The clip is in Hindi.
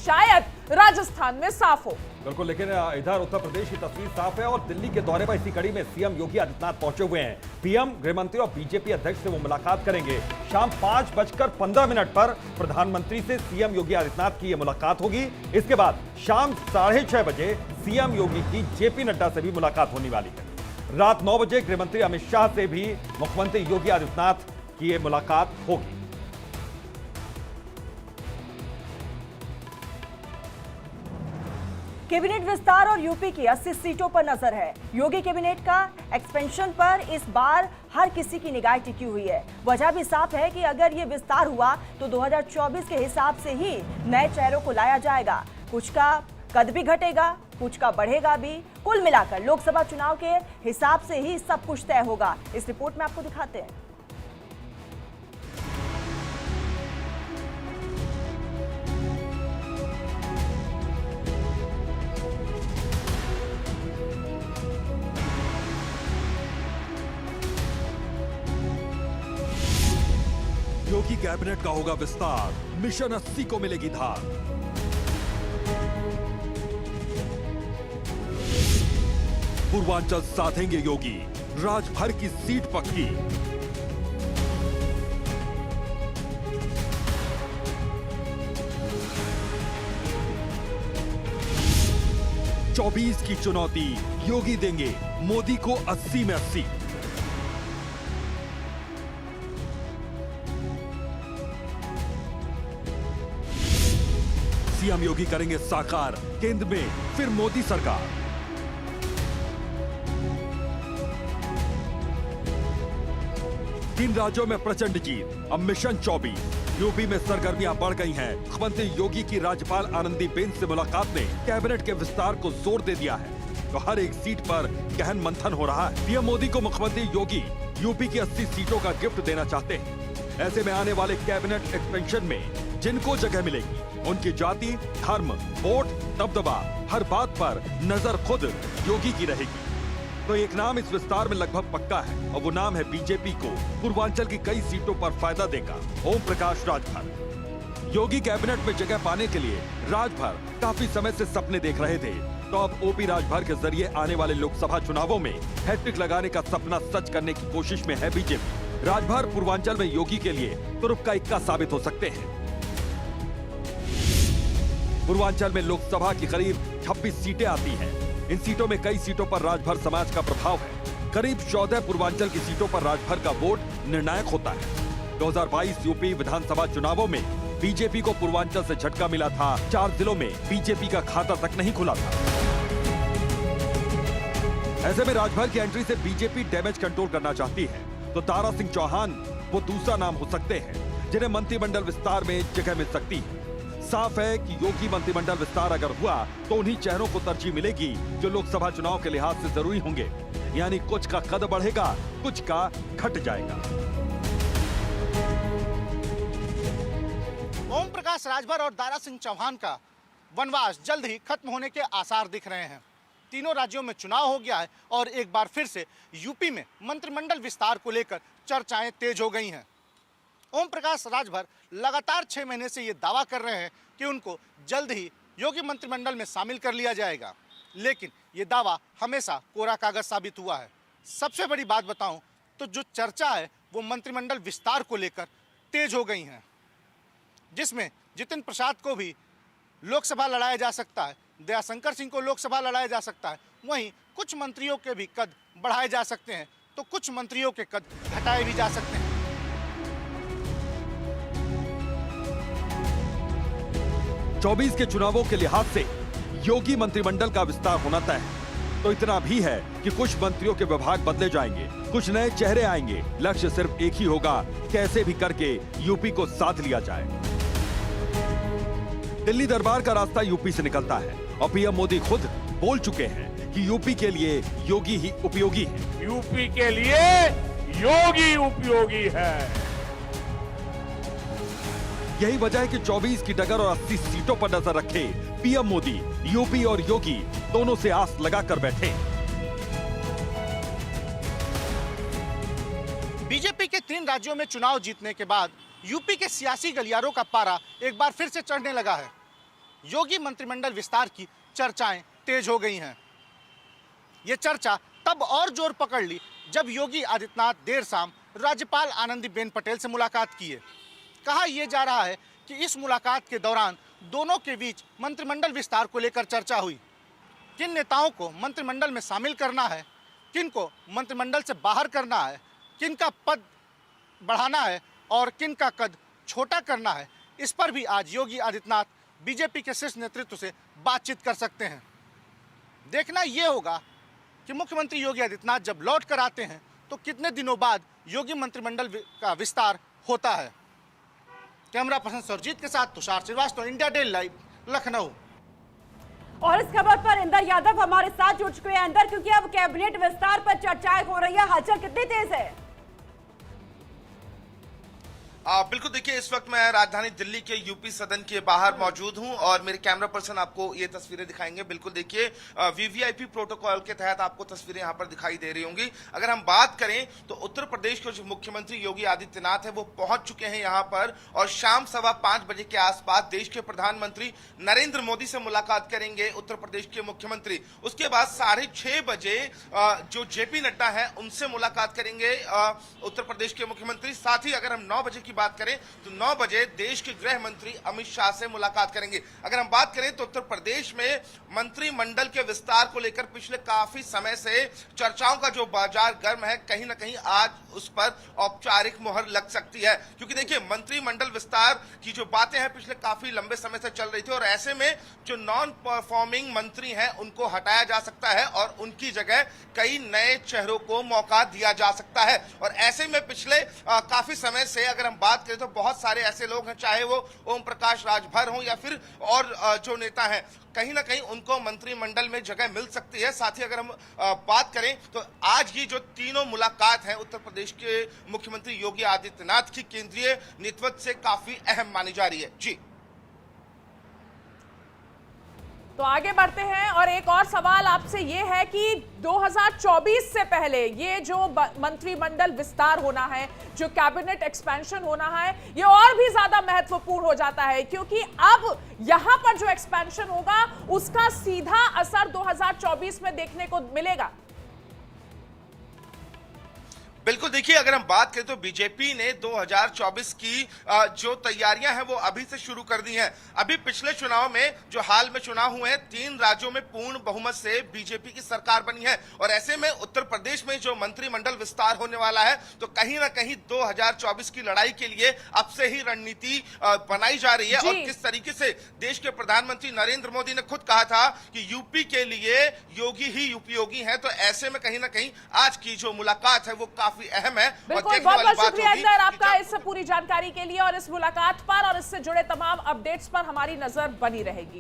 शायद राजस्थान में साफ हो। बिल्कुल, लेकिन इधर उत्तर प्रदेश की तस्वीर साफ है और दिल्ली के दौरे पर इसी कड़ी में सीएम योगी आदित्यनाथ पहुंचे हुए हैं। पीएम, गृहमंत्री और बीजेपी अध्यक्ष से वो मुलाकात करेंगे। शाम 5:15 पर प्रधानमंत्री से सीएम योगी आदित्यनाथ की यह मुलाकात होगी। इसके बाद शाम 6:30 बजे सीएम योगी की जेपी नड्डा से भी मुलाकात होने वाली है। रात 9 बजे गृहमंत्री अमित शाह से भी मुख्यमंत्री योगी आदित्यनाथ की यह मुलाकात होगी। कैबिनेट विस्तार और यूपी की 80 सीटों पर नजर है। योगी कैबिनेट का एक्सपेंशन पर इस बार हर किसी की निगाह टिकी हुई है। वजह भी साफ है कि अगर ये विस्तार हुआ तो 2024 के हिसाब से ही नए चेहरों को लाया जाएगा। कुछ का कद भी घटेगा, कुछ का बढ़ेगा भी। कुल मिलाकर लोकसभा चुनाव के हिसाब से ही सब कुछ तय होगा। इस रिपोर्ट में आपको दिखाते हैं। योगी कैबिनेट का होगा विस्तार, मिशन 80 को मिलेगी धार। पूर्वांचल साधेंगे योगी, राजभर की सीट पक्की। चौबीस की चुनौती योगी देंगे मोदी को 80 में 80। सीएम योगी करेंगे साकार केंद्र में फिर मोदी सरकार। तीन राज्यों में प्रचंड जीत, अब मिशन 24। यूपी में सरगर्मियां बढ़ गई हैं। मुख्यमंत्री योगी की राज्यपाल आनंदीबेन से मुलाकात ने कैबिनेट के विस्तार को जोर दे दिया है, तो हर एक सीट पर गहन मंथन हो रहा है। पीएम मोदी को मुख्यमंत्री योगी यूपी की 80 सीटों का गिफ्ट देना चाहते हैं। ऐसे में आने वाले कैबिनेट एक्सपेंशन में जिनको जगह मिलेगी, उनकी जाति, धर्म, वोट, दबदबा, हर बात पर नजर खुद योगी की रहेगी। तो एक नाम इस विस्तार में लगभग पक्का है और वो नाम है बीजेपी को पूर्वांचल की कई सीटों पर फायदा देगा, ओम प्रकाश राजभर। योगी कैबिनेट में जगह पाने के लिए राजभर काफी समय से सपने देख रहे थे, तो अब ओपी राजभर के जरिए आने वाले लोकसभा चुनावों में हैट्रिक लगाने का सपना सच करने की कोशिश में है बीजेपी। राजभर पूर्वांचल में योगी के लिए तुरुप का इक्का साबित हो सकते हैं। पूर्वांचल में लोकसभा की करीब 26 सीटें आती हैं। इन सीटों में कई सीटों पर राजभर समाज का प्रभाव है। करीब 14 पूर्वांचल की सीटों पर राजभर का वोट निर्णायक होता है। 2022 यूपी विधानसभा चुनावों में बीजेपी को पूर्वांचल से झटका मिला था। 4 जिलों में बीजेपी का खाता तक नहीं खुला था। ऐसे में राजभर की एंट्री से बीजेपी डैमेज कंट्रोल करना चाहती है, तो दारा सिंह चौहान वो दूसरा नाम हो सकते हैं जिन्हें मंत्रिमंडल विस्तार में जगह मिल सकती है। साफ है कि योगी मंत्रिमंडल विस्तार अगर हुआ तो उन्हीं चेहरों को तरजीह मिलेगी जो लोकसभा चुनाव के लिहाज से जरूरी होंगे, यानी कुछ का कद बढ़ेगा, कुछ का घट जाएगा। ओम प्रकाश राजभर और दारा सिंह चौहान का वनवास जल्द ही खत्म होने के आसार दिख रहे हैं। तीनों राज्यों में चुनाव हो गया है और एक बार फिर से यूपी में मंत्रिमंडल विस्तार को लेकर चर्चाएं तेज हो गई हैं। ओम प्रकाश राजभर लगातार 6 महीने से ये दावा कर रहे हैं कि उनको जल्द ही योगी मंत्रिमंडल में शामिल कर लिया जाएगा, लेकिन ये दावा हमेशा कोरा कागज साबित हुआ है। सबसे बड़ी बात बताऊं तो जो चर्चा है वो मंत्रिमंडल विस्तार को लेकर तेज हो गई है, जिसमें जितिन प्रसाद को भी लोकसभा लड़ाया जा सकता है, दयाशंकर सिंह को लोकसभा लड़ाया जा सकता है, वहीं कुछ मंत्रियों के भी कद बढ़ाए जा सकते हैं, तो कुछ मंत्रियों के कद घटाए भी जा सकते हैं। 24 के चुनावों के लिहाज से योगी मंत्रिमंडल का विस्तार होना तय है, तो इतना भी है कि कुछ मंत्रियों के विभाग बदले जाएंगे, कुछ नए चेहरे आएंगे। लक्ष्य सिर्फ एक ही होगा, कैसे भी करके यूपी को साध लिया जाए। दिल्ली दरबार का रास्ता यूपी से निकलता है और पीएम मोदी खुद बोल चुके हैं कि यूपी के लिए योगी ही उपयोगी है। यूपी के लिए योगी उपयोगी है। यही वजह है कि 24 की डगर और 80 सीटों पर नजर रखे पीएम मोदी यूपी और योगी दोनों से आस लगाकर बैठे। बीजेपी के 3 राज्यों में चुनाव जीतने के बाद यूपी के सियासी गलियारों का पारा एक बार फिर से चढ़ने लगा है। योगी मंत्रिमंडल विस्तार की चर्चाएं तेज हो गई हैं। ये चर्चा तब और जोर पकड़ ली जब योगी आदित्यनाथ देर शाम राज्यपाल आनंदीबेन पटेल से मुलाकात किए। कहा यह जा रहा है कि इस मुलाकात के दौरान दोनों के बीच मंत्रिमंडल विस्तार को लेकर चर्चा हुई। किन नेताओं को मंत्रिमंडल में शामिल करना है, किन को मंत्रिमंडल से बाहर करना है, किन का पद बढ़ाना है और किन का कद छोटा करना है, इस पर भी आज योगी आदित्यनाथ बीजेपी के शीर्ष नेतृत्व से बातचीत कर सकते हैं। देखना यह होगा कि मुख्यमंत्री योगी आदित्यनाथ जब लौट कर आते हैं तो कितने दिनों बाद योगी मंत्रिमंडल का विस्तार होता है। कैमरा पर्सन सुरजीत के साथ Tushar Srivastava, India daily live, Lucknow. और इस खबर पर इंदर यादव हमारे साथ जुड़ चुके हैं। अंदर, क्योंकि अब कैबिनेट विस्तार पर चर्चाएं हो रही है, हलचल कितनी तेज है? बिल्कुल, देखिए इस वक्त मैं राजधानी दिल्ली के यूपी सदन के बाहर मौजूद हूं और मेरे कैमरा पर्सन आपको ये तस्वीरें दिखाएंगे। बिल्कुल देखिए, वीवीआईपी प्रोटोकॉल के तहत आपको तस्वीरें यहां पर दिखाई दे रही होंगी। अगर हम बात करें तो उत्तर प्रदेश के जो मुख्यमंत्री योगी आदित्यनाथ है वो पहुंच चुके हैं यहां पर और शाम 5:15 बजे के आसपास देश के प्रधानमंत्री नरेंद्र मोदी से मुलाकात करेंगे उत्तर प्रदेश के मुख्यमंत्री। उसके बाद 6:30 बजे जो जेपी नड्डा है उनसे मुलाकात करेंगे उत्तर प्रदेश के मुख्यमंत्री। साथ ही अगर हम 9 बजे बात करें तो 9 बजे देश के गृह मंत्री अमित शाह से मुलाकात करेंगे। अगर हम बात करें तो उत्तर प्रदेश में मंत्रिमंडल के विस्तार को लेकर पिछले काफी समय से चर्चाओं का जो बाजार गर्म है, कहीं ना कहीं आज उस पर औपचारिक मुहर लग सकती है। क्योंकि देखिए, मंत्रिमंडल विस्तार की जो बातें हैं पिछले काफी लंबे समय से चल रही थी और ऐसे में जो नॉन परफॉर्मिंग मंत्री हैं उनको हटाया जा सकता है और उनकी जगह कई नए चेहरों को मौका दिया जा सकता है। और ऐसे में पिछले काफी समय से अगर हम बात करें तो बहुत सारे ऐसे लोग हैं, चाहे वो ओम प्रकाश राजभर हों या फिर और जो नेता हैं, कहीं ना कहीं उनको मंत्रिमंडल में जगह मिल सकती है। साथ ही अगर हम बात करें तो आज की जो तीनों मुलाकात है उत्तर प्रदेश के मुख्यमंत्री योगी आदित्यनाथ की केंद्रीय नेतृत्व से काफी अहम मानी जा रही है। जी, तो आगे बढ़ते हैं और एक और सवाल आपसे ये है कि 2024 से पहले ये जो मंत्रिमंडल विस्तार होना है, जो कैबिनेट एक्सपेंशन होना है, ये और भी ज्यादा महत्वपूर्ण हो जाता है क्योंकि अब यहां पर जो एक्सपेंशन होगा उसका सीधा असर 2024 में देखने को मिलेगा। बिल्कुल, देखिए अगर हम बात करें तो बीजेपी ने 2024 की जो तैयारियां हैं वो अभी से शुरू कर दी हैं। अभी पिछले चुनाव में जो हाल में चुनाव हुए हैं, 3 राज्यों में पूर्ण बहुमत से बीजेपी की सरकार बनी है और ऐसे में उत्तर प्रदेश में जो मंत्रिमंडल विस्तार होने वाला है तो कहीं ना कहीं 2024 की लड़ाई के लिए अब से ही रणनीति बनाई जा रही है। और किस तरीके से देश के प्रधानमंत्री नरेंद्र मोदी ने खुद कहा था कि यूपी के लिए योगी ही उपयोगी है, तो ऐसे में कहीं ना कहीं आज की जो मुलाकात है वो काफी अहम है। बिल्कुल, बहुत बहुत शुक्रिया इंदर आपका इस पूरी जानकारी के लिए और इस मुलाकात पर और इससे जुड़े तमाम अपडेट्स पर हमारी नजर बनी रहेगी।